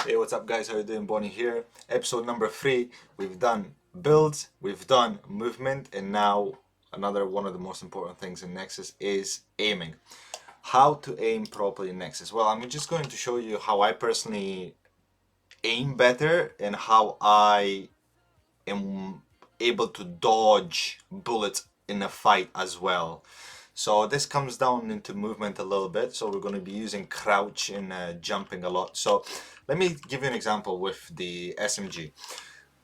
Hey, what's up guys, how you doing? Bonnie here. Episode number 3. We've done builds, we've done movement, and now another one of the most important things in Nexus is aiming. How to aim properly in Nexus. Well, I'm just going to show you how I personally aim better and how I am able to dodge bullets in a fight as well. So this comes down into movement a little bit. So we're going to be using crouch and jumping a lot. So let me give you an example with the SMG.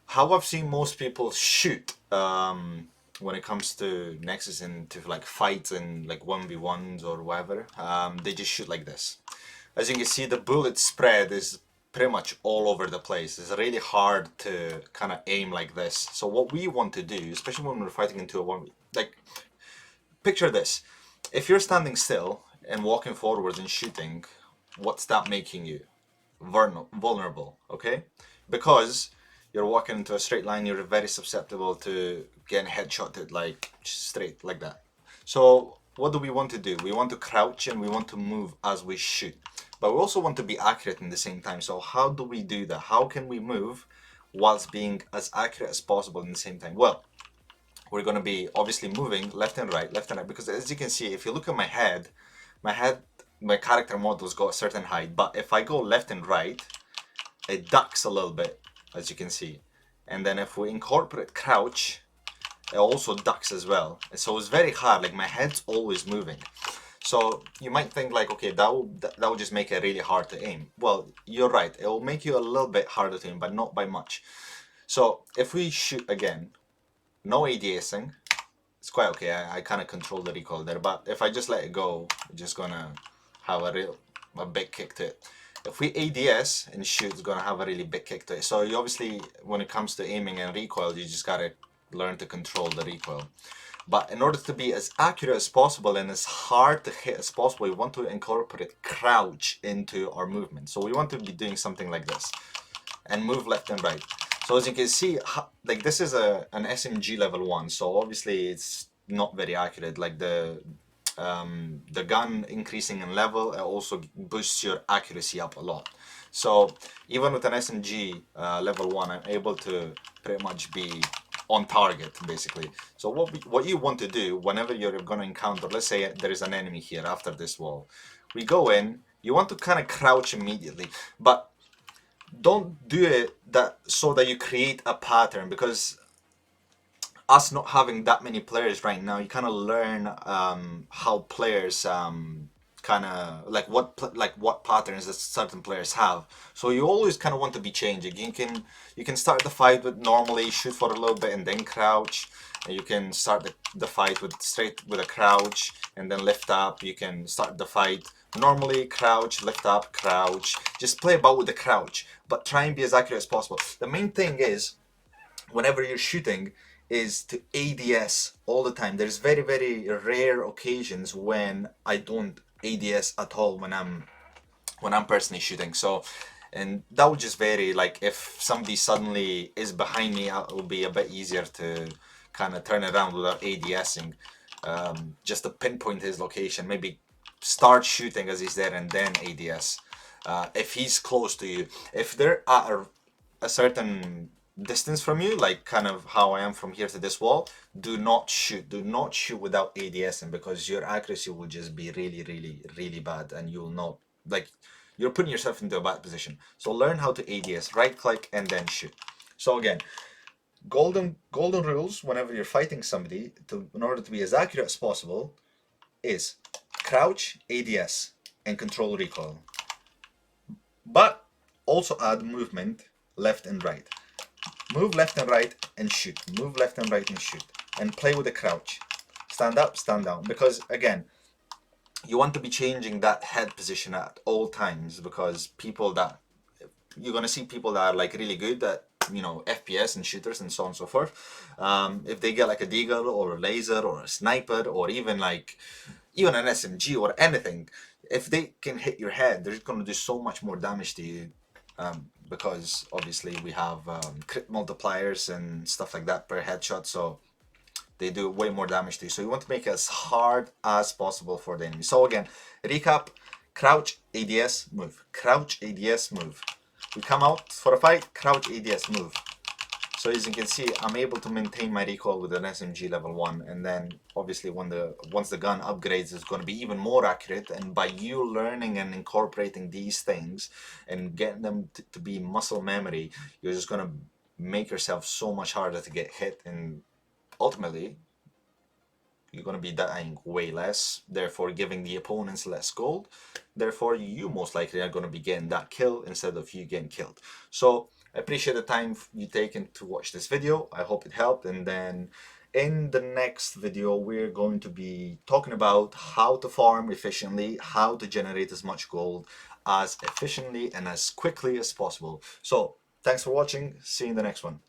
How I've seen most people shoot when it comes to Nexus and to like fights and like 1v1s or whatever, they just shoot like this. As you can see, the bullet spread is pretty much all over the place. It's really hard to kind of aim like this. So what we want to do, especially when we're fighting into a 1v, like picture this. If you're standing still and walking forwards and shooting, what's that making you? Vulnerable, okay? Because you're walking into a straight line, you're very susceptible to getting headshotted like straight like that. So what do we want to do? We want to crouch and we want to move as we shoot. But we also want to be accurate in the same time. So how do we do that? How can we move whilst being as accurate as possible in the same time? Well, we're going to be obviously moving left and right, because as you can see, if you look at my character model's got a certain height, but if I go left and right, it ducks a little bit, as you can see. And then if we incorporate crouch, it also ducks as well. So it's very hard, like my head's always moving. So you might think like, okay, that will just make it really hard to aim. Well, you're right, it will make you a little bit harder to aim, but not by much. So if we shoot again, no ADSing, it's quite okay. I kind of control the recoil there, but if I just let it go, it's just gonna have a big kick to it. If we ADS and shoot, it's gonna have a really big kick to it. So you obviously, when it comes to aiming and recoil, you just gotta learn to control the recoil. But in order to be as accurate as possible and as hard to hit as possible, we want to incorporate crouch into our movement. So we want to be doing something like this and move left and right. So as you can see, like this is an SMG level 1, so obviously it's not very accurate. Like the gun increasing in level, it also boosts your accuracy up a lot. So even with an SMG level 1, I'm able to pretty much be on target basically. So what you want to do whenever you're going to encounter, let's say there is an enemy here after this wall, we go in, you want to kind of crouch immediately, but don't do it so that you create a pattern, because us not having that many players right now, you kind of learn how players kind of like what patterns that certain players have. So you always kind of want to be changing. You can start the fight with normally shoot for a little bit and then crouch. And you can start the fight with straight with a crouch and then lift up. You can start the fight normally, crouch, lift up, crouch. Just play about with the crouch, but try and be as accurate as possible. The main thing is, whenever you're shooting, is to ADS all the time. There's very, very rare occasions when I don't ADS at all when I'm personally shooting. So, and that would just vary. Like if somebody suddenly is behind me, it will be a bit easier to kind of turn around without ADSing. Just to pinpoint his location, maybe start shooting as he's there and then ADS. If he's close to you, if they're at a certain distance from you, like kind of how I am from here to this wall, do not shoot without ADSing, because your accuracy will just be really, really, really bad, and you'll not, like, you're putting yourself into a bad position. So learn how to ADS, right click and then shoot. So again, golden rules whenever you're fighting somebody, in order to be as accurate as possible, is crouch, ADS, and control recoil. But also add movement left and right. Move left and right and shoot. Move left and right and shoot. And play with the crouch. Stand up, stand down. Because again, you want to be changing that head position at all times, because you're going to see people that are like really good at, FPS and shooters and so on and so forth. If they get like a deagle or a laser or a sniper or even an SMG or anything, if they can hit your head, they're going to do so much more damage to you. Because obviously we have crit multipliers and stuff like that per headshot, so they do way more damage to you. So you want to make it as hard as possible for the enemy. So again, recap: crouch, ADS, move. Crouch, ADS, move. we come out for a fight, crouch ADS move. So as you can see, I'm able to maintain my recoil with an SMG level 1, and then obviously once the gun upgrades, it's going to be even more accurate. And by you learning and incorporating these things and getting them to be muscle memory, you're just going to make yourself so much harder to get hit, and ultimately you're going to be dying way less, therefore giving the opponents less gold. Therefore, you most likely are going to be getting that kill instead of you getting killed. So I appreciate the time you taken to watch this video. I hope it helped. And then in the next video, we're going to be talking about how to farm efficiently, how to generate as much gold as efficiently and as quickly as possible. So thanks for watching. See you in the next one.